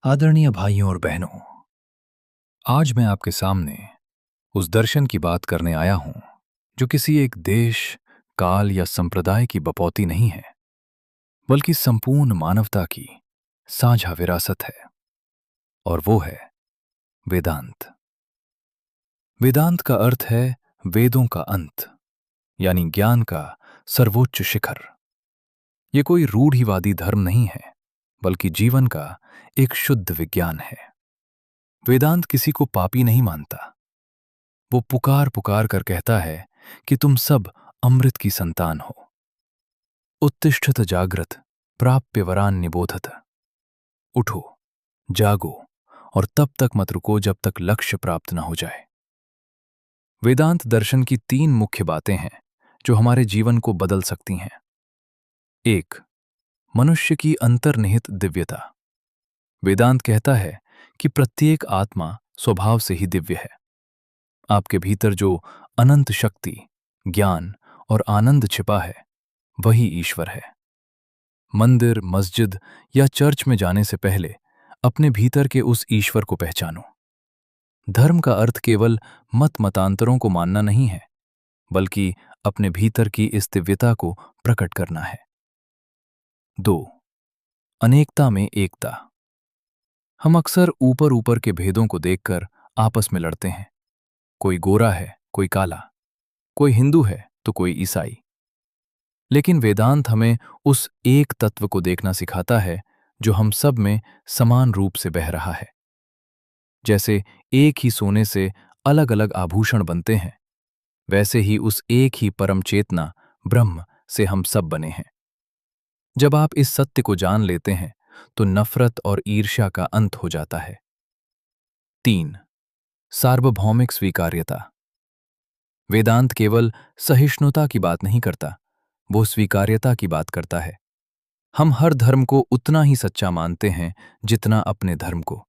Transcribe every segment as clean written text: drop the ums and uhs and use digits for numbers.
आदरणीय भाइयों और बहनों, आज मैं आपके सामने उस दर्शन की बात करने आया हूं जो किसी एक देश, काल या संप्रदाय की बपौती नहीं है, बल्कि संपूर्ण मानवता की साझा विरासत है। और वो है वेदांत। वेदांत का अर्थ है वेदों का अंत, यानी ज्ञान का सर्वोच्च शिखर। ये कोई रूढ़िवादी धर्म नहीं है, बल्कि जीवन का एक शुद्ध विज्ञान है। वेदांत किसी को पापी नहीं मानता। वो पुकार पुकार कर कहता है कि तुम सब अमृत की संतान हो। उत्तिष्ठत जागृत प्राप्य वरान निबोधत। उठो, जागो और तब तक मत रुको जब तक लक्ष्य प्राप्त न हो जाए। वेदांत दर्शन की तीन मुख्य बातें हैं जो हमारे जीवन को बदल सकती हैं। एक, मनुष्य की अंतर्निहित दिव्यता। वेदांत कहता है कि प्रत्येक आत्मा स्वभाव से ही दिव्य है। आपके भीतर जो अनंत शक्ति, ज्ञान और आनंद छिपा है, वही ईश्वर है। मंदिर, मस्जिद या चर्च में जाने से पहले अपने भीतर के उस ईश्वर को पहचानो। धर्म का अर्थ केवल मत मतांतरों को मानना नहीं है, बल्कि अपने भीतर की इस दिव्यता को प्रकट करना है। 2, अनेकता में एकता। हम अक्सर ऊपर ऊपर के भेदों को देखकर आपस में लड़ते हैं। कोई गोरा है, कोई काला, कोई हिंदू है तो कोई ईसाई। लेकिन वेदांत हमें उस एक तत्व को देखना सिखाता है जो हम सब में समान रूप से बह रहा है। जैसे एक ही सोने से अलग अलग आभूषण बनते हैं, वैसे ही उस एक ही परम चेतना ब्रह्म से हम सब बने हैं। जब आप इस सत्य को जान लेते हैं तो नफरत और ईर्ष्या का अंत हो जाता है। 3, सार्वभौमिक स्वीकार्यता। वेदांत केवल सहिष्णुता की बात नहीं करता, वो स्वीकार्यता की बात करता है। हम हर धर्म को उतना ही सच्चा मानते हैं जितना अपने धर्म को।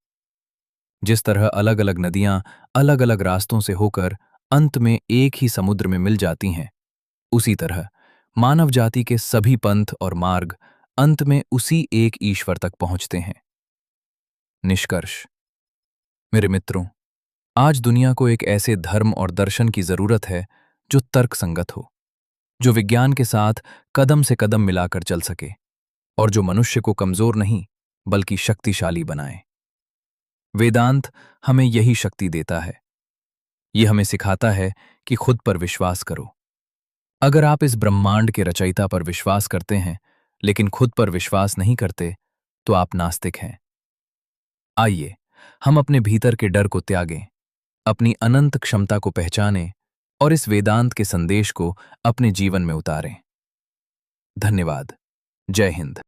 जिस तरह अलग अलग नदियां अलग अलग रास्तों से होकर अंत में एक ही समुद्र में मिल जाती हैं, उसी तरह मानव जाति के सभी पंथ और मार्ग अंत में उसी एक ईश्वर तक पहुंचते हैं। निष्कर्ष, मेरे मित्रों, आज दुनिया को एक ऐसे धर्म और दर्शन की जरूरत है जो तर्कसंगत हो, जो विज्ञान के साथ कदम से कदम मिलाकर चल सके और जो मनुष्य को कमजोर नहीं बल्कि शक्तिशाली बनाए। वेदांत हमें यही शक्ति देता है। ये हमें सिखाता है कि खुद पर विश्वास करो। अगर आप इस ब्रह्मांड के रचयिता पर विश्वास करते हैं लेकिन खुद पर विश्वास नहीं करते, तो आप नास्तिक हैं। आइए हम अपने भीतर के डर को त्यागें, अपनी अनंत क्षमता को पहचानें और इस वेदांत के संदेश को अपने जीवन में उतारें। धन्यवाद। जय हिंद।